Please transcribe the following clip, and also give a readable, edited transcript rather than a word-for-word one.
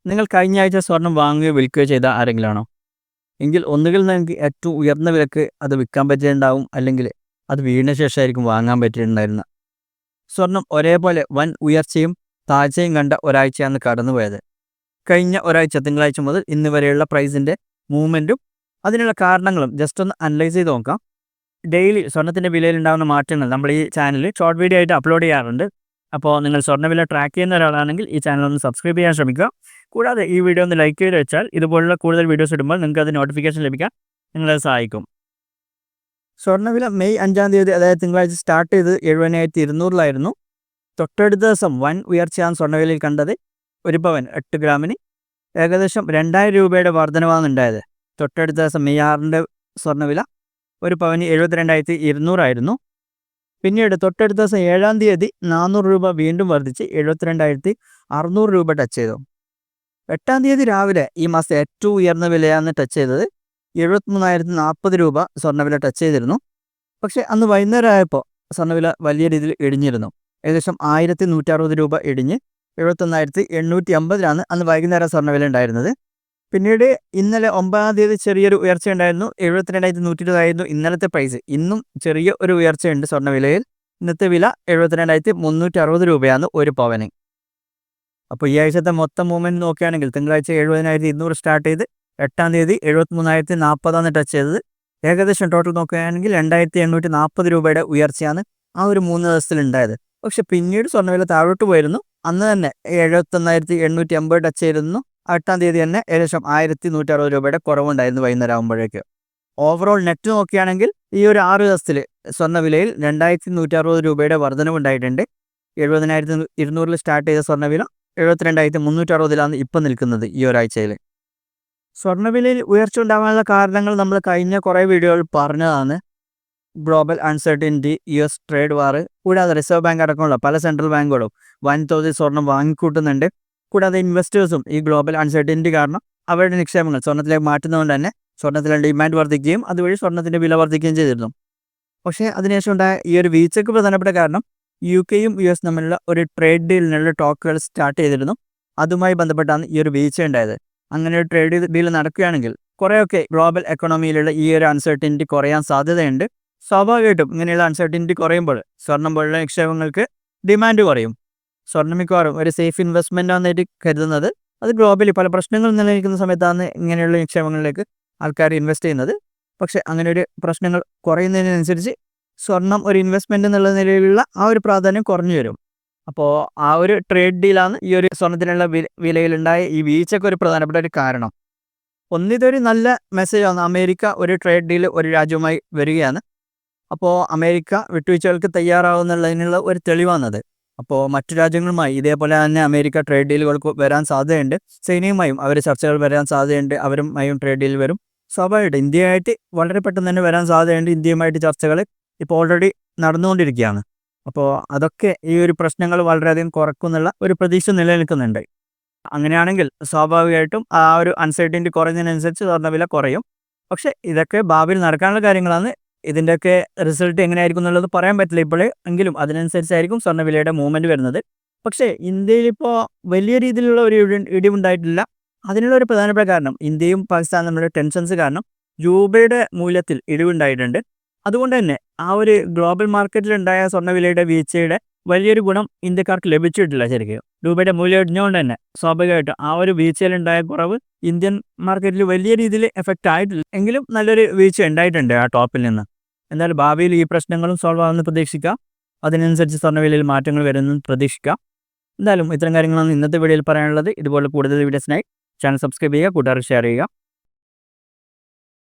നിങ്ങൾ കഴിഞ്ഞ ആഴ്ച സ്വർണം വാങ്ങുകയോ വിൽക്കുകയോ ചെയ്ത ആരെങ്കിലാണോ? എങ്കിൽ ഒന്നുകിൽ നിങ്ങൾക്ക് ഏറ്റവും ഉയർന്ന വിലക്ക് അത് വിൽക്കാൻ പറ്റിയിട്ടുണ്ടാവും, അല്ലെങ്കിൽ അത് വീടിന് ശേഷമായിരിക്കും വാങ്ങാൻ പറ്റിയിട്ടുണ്ടായിരുന്നത്. സ്വർണം ഒരേപോലെ വൻ ഉയർച്ചയും താഴ്ചയും കണ്ട ഒരാഴ്ചയാണ് കടന്നുപോയത്. കഴിഞ്ഞ ഒരാഴ്ച തിങ്കളാഴ്ച മുതൽ ഇന്ന് വരെയുള്ള പ്രൈസിൻ്റെ മൂവ്മെൻറ്റും അതിനുള്ള കാരണങ്ങളും ജസ്റ്റ് ഒന്ന് അനലൈസ് ചെയ്ത് നോക്കാം. ഡെയിലി സ്വർണത്തിൻ്റെ വിലയിലുണ്ടാകുന്ന മാറ്റങ്ങൾ നമ്മൾ ഈ ചാനലിൽ ഷോർട്ട് വീഡിയോ ആയിട്ട് അപ്ലോഡ് ചെയ്യാറുണ്ട്. അപ്പോൾ നിങ്ങൾ സ്വർണ്ണവില ട്രാക്ക് ചെയ്യുന്ന ഒരാളാണെങ്കിൽ ഈ ചാനൽ ഒന്ന് സബ്സ്ക്രൈബ് ചെയ്യാൻ ശ്രമിക്കുക. കൂടാതെ ഈ വീഡിയോ ഒന്ന് ലൈക്ക് ചെയ്ത് വെച്ചാൽ ഇതുപോലുള്ള കൂടുതൽ വീഡിയോസ് ഇടുമ്പോൾ നിങ്ങൾക്ക് അത് നോട്ടിഫിക്കേഷൻ ലഭിക്കാൻ നിങ്ങളത് സഹായിക്കും. സ്വർണ്ണവില മെയ് 5-ാം തീയതി അതായത് തിങ്കളാഴ്ച സ്റ്റാർട്ട് ചെയ്ത് 70,200 തൊട്ടടുത്ത ദിവസം വൻ ഉയർച്ചയാണ് സ്വർണ്ണവിലയിൽ കണ്ടത്. ഒരു പവൻ 8 ഗ്രാമിന് ഏകദേശം 2,000 രൂപയുടെ വർധനവാണ് ഉണ്ടായത്. തൊട്ടടുത്ത ദിവസം മെയ് 6 സ്വർണ്ണവില ഒരു പവന് 72,200 പിന്നീട് തൊട്ടടുത്ത ദിവസം 7-ാം തീയതി 400 രൂപ വീണ്ടും വർദ്ധിച്ച് 72,600 രൂപ ടച്ച് ചെയ്തു. 8-ാം തീയതി രാവിലെ ഈ മാസത്തെ ഏറ്റവും ഉയർന്ന വിലയാണ് ടച്ച് ചെയ്തത്. 73,040 രൂപ സ്വർണ്ണവില ടച്ച് ചെയ്തിരുന്നു. പക്ഷേ അന്ന് വൈകുന്നേരം ആയപ്പോൾ സ്വർണ്ണവില വലിയ രീതിയിൽ ഇടിഞ്ഞിരുന്നു. ഏകദേശം 1,160 രൂപ ഇടിഞ്ഞ് 71,850 അന്ന് വൈകുന്നേരം സ്വർണ്ണവില ഉണ്ടായിരുന്നത്. പിന്നീട് ഇന്നലെ 9-ാം തീയതി ചെറിയൊരു ഉയർച്ച ഉണ്ടായിരുന്നു. 72,120 ഇന്നലത്തെ പ്രൈസ്. ഇന്നും ചെറിയ ഒരു ഉയർച്ചയുണ്ട് സ്വർണ്ണവിലയിൽ. ഇന്നത്തെ വില 72,360 രൂപയാണ് ഒരു പവന്. അപ്പോൾ ഈ ആഴ്ചത്തെ മൊത്തം മൂവ്മെൻറ്റ് നോക്കുകയാണെങ്കിൽ തിങ്കളാഴ്ച 70,200 സ്റ്റാർട്ട് ചെയ്ത് 8-ാം തീയതി 73,040 ടച്ച് ചെയ്തത്. ഏകദേശം ടോട്ടൽ നോക്കുകയാണെങ്കിൽ 2,840 രൂപയുടെ ഉയർച്ചയാണ് ആ ഒരു 3 ദിവസത്തിൽ ഉണ്ടായത്. പക്ഷെ പിന്നീട് സ്വർണ്ണവില താഴോട്ട് പോയിരുന്നു. അന്ന് തന്നെ 71,850 ടച്ച് ചെയ്തിരുന്നു. 8-ാം തീയതി തന്നെ ഏകദേശം 1,160 രൂപയുടെ കുറവുണ്ടായിരുന്നു വൈകുന്നേരം ആകുമ്പോഴേക്ക്. ഓവറോൾ നെറ്റ് നോക്കുകയാണെങ്കിൽ ഈ ഒരു 6 ദിവസത്തിൽ സ്വർണ്ണവിലയിൽ 2,160 രൂപയുടെ വർധനവുണ്ടായിട്ടുണ്ട്. 70,200 സ്റ്റാർട്ട് ചെയ്ത സ്വർണ്ണവില 72,360 ഇപ്പം നിൽക്കുന്നത് ഈ ഒരാഴ്ചയിൽ. സ്വർണ്ണവിലയിൽ ഉയർച്ച ഉണ്ടാകാനുള്ള കാരണങ്ങൾ നമ്മൾ കഴിഞ്ഞ കുറേ വീഡിയോകൾ പറഞ്ഞതാണ്. ഗ്ലോബൽ അൺസർട്ടനിറ്റി, US ട്രേഡ് വാർ, കൂടാതെ റിസർവ് ബാങ്ക് അടക്കമുള്ള പല സെൻട്രൽ ബാങ്കുകളും വൻതോതിൽ സ്വർണം വാങ്ങിക്കൂട്ടുന്നുണ്ട്. കൂടാതെ ഇൻവെസ്റ്റേഴ്സും ഈ ഗ്ലോബൽ അൺസർട്ടനിറ്റി കാരണം അവരുടെ നിക്ഷേപങ്ങൾ സ്വർണ്ണത്തിലേക്ക് മാറ്റുന്നതുകൊണ്ട് തന്നെ സ്വർണ്ണത്തിലെ ഡിമാൻഡ് വർദ്ധിക്കുകയും അതുവഴി സ്വർണ്ണത്തിൻ്റെ വില വർദ്ധിക്കുകയും ചെയ്തിരുന്നു. പക്ഷേ അതിനുശേഷം ഉണ്ടായ ഈ ഒരു വീഴ്ചയ്ക്ക് പ്രധാനപ്പെട്ട കാരണം UK-യും US തമ്മിലുള്ള ഒരു ട്രേഡ് ഡീലിനുള്ള ടോക്കുകൾ സ്റ്റാർട്ട് ചെയ്തിരുന്നു. അതുമായി ബന്ധപ്പെട്ടാണ് ഈ ഒരു വീഴ്ച ഉണ്ടായത്. അങ്ങനെ ഒരു ട്രേഡ് ഡീൽ നടക്കുകയാണെങ്കിൽ കുറേയൊക്കെ ഗ്ലോബൽ എക്കണോമിയിലുള്ള ഈ ഒരു അൺസർട്ടനിറ്റി കുറയാൻ സാധ്യതയുണ്ട്. സ്വാഭാവികമായിട്ടും ഇങ്ങനെയുള്ള അൺസർട്ടനിറ്റി കുറയുമ്പോൾ സ്വർണം പോലുള്ള നിക്ഷേപങ്ങൾക്ക് ഡിമാൻഡ് കുറയും. സ്വർണ്ണം മിക്കവാറും ഒരു സേഫ് ഇൻവെസ്റ്റ്മെൻ്റ് ആണെന്നായിട്ട് കരുതുന്നത്. അത് ഗ്ലോബലി പല പ്രശ്നങ്ങൾ നിലനിൽക്കുന്ന സമയത്താണ് ഇങ്ങനെയുള്ള നിക്ഷേപങ്ങളിലേക്ക് ആൾക്കാർ ഇൻവെസ്റ്റ് ചെയ്യുന്നത്. പക്ഷേ അങ്ങനെ ഒരു പ്രശ്നങ്ങൾ കുറയുന്നതിനനുസരിച്ച് സ്വർണം ഒരു ഇൻവെസ്റ്റ്മെൻ്റ് എന്നുള്ള നിലയിലുള്ള ആ ഒരു പ്രാധാന്യം കുറഞ്ഞു വരും. അപ്പോൾ ആ ഒരു ട്രേഡ് ഡീലാണ് ഈ ഒരു സ്വർണത്തിനുള്ള വിലയിലുണ്ടായ ഈ വീഴ്ചയ്ക്ക് ഒരു പ്രധാനപ്പെട്ട ഒരു കാരണം. ഒന്നിതൊരു നല്ല മെസ്സേജാണ്. അമേരിക്ക ഒരു ട്രേഡ് ഡീൽ ഒരു രാജ്യവുമായി വരികയാണ്. അപ്പോൾ അമേരിക്ക വിട്ടുവീഴ്ചകൾക്ക് തയ്യാറാവുന്നുള്ളതിനുള്ള ഒരു തെളിവാണത്. അപ്പോൾ മറ്റു രാജ്യങ്ങളുമായി ഇതേപോലെ തന്നെ അമേരിക്ക ട്രേഡ് ഡീലുകൾക്ക് വരാൻ സാധ്യതയുണ്ട്. ചൈനയുമായും അവർ ചർച്ചകൾ വരാൻ സാധ്യതയുണ്ട്. അവരുമായും ട്രേഡ് ഡീൽ വരും. സ്വാഭാവികമായിട്ട് ഇന്ത്യയായിട്ട് വളരെ പെട്ടെന്ന് തന്നെ വരാൻ സാധ്യതയുണ്ട്. ഇന്ത്യയുമായിട്ട് ചർച്ചകൾ ഇപ്പോൾ ഓൾറെഡി നടന്നുകൊണ്ടിരിക്കുകയാണ്. അപ്പോൾ അതൊക്കെ ഈ ഒരു പ്രശ്നങ്ങൾ വളരെയധികം കുറക്കുന്നുള്ള ഒരു പ്രതീക്ഷ നിലനിൽക്കുന്നുണ്ട്. അങ്ങനെയാണെങ്കിൽ സ്വാഭാവികമായിട്ടും ആ ഒരു അൺസർട്ടനിറ്റി കുറഞ്ഞതിനനുസരിച്ച് സ്വർണ്ണവില കുറയും. പക്ഷേ ഇതൊക്കെ ഭാവിയിൽ നടക്കാനുള്ള കാര്യങ്ങളാണ്. ഇതിൻ്റെയൊക്കെ റിസൾട്ട് എങ്ങനെയായിരിക്കും എന്നുള്ളത് പറയാൻ പറ്റില്ല ഇപ്പോഴേ. എങ്കിലും അതിനനുസരിച്ചായിരിക്കും സ്വർണ്ണവിലയുടെ മൂവ്മെൻറ്റ് വരുന്നത്. പക്ഷേ ഇന്ത്യയിലിപ്പോൾ വലിയ രീതിയിലുള്ള ഒരു ഇടിവുണ്ടായിട്ടില്ല. അതിനുള്ള ഒരു പ്രധാനപ്പെട്ട കാരണം ഇന്ത്യയും പാകിസ്ഥാനും തമ്മിലുള്ള ടെൻഷൻസ് കാരണം രൂപയുടെ മൂല്യത്തിൽ ഇടിവുണ്ടായിട്ടുണ്ട്. അതുകൊണ്ട് തന്നെ ആ ഒരു ഗ്ലോബൽ മാർക്കറ്റിലുണ്ടായ സ്വർണ്ണവിലയുടെ വീഴ്ചയുടെ വലിയൊരു ഗുണം ഇന്ത്യക്കാർക്ക് ലഭിച്ചിട്ടില്ല. ശരിക്കും രൂപയുടെ മൂല്യം ഇടിഞ്ഞുകൊണ്ട് തന്നെ സ്വാഭാവികമായിട്ടും ആ ഒരു വീഴ്ചയിലുണ്ടായ കുറവ് ഇന്ത്യൻ മാർക്കറ്റിൽ വലിയ രീതിയിൽ എഫക്റ്റ് ആയിട്ടില്ല. എങ്കിലും നല്ലൊരു വീഴ്ച ഉണ്ടായിട്ടുണ്ട് ആ ടോപ്പിൽ നിന്ന്. എന്തായാലും ഭാവിയിൽ ഈ പ്രശ്നങ്ങളും സോൾവ് ആവുമെന്ന് പ്രതീക്ഷിക്കാം. അതിനനുസരിച്ച് സ്വർണ്ണവിലയിൽ മാറ്റങ്ങൾ വരുമെന്ന് പ്രതീക്ഷിക്കാം. എന്തായാലും ഇത്തരം കാര്യങ്ങളാണ് ഇന്നത്തെ വീഡിയോയിൽ പറയാനുള്ളത്. ഇതുപോലെ കൂടുതൽ വീഡിയോസിനായി ചാനൽ സബ്സ്ക്രൈബ് ചെയ്യുക, കൂട്ടുകാർക്ക് ഷെയർ ചെയ്യുക.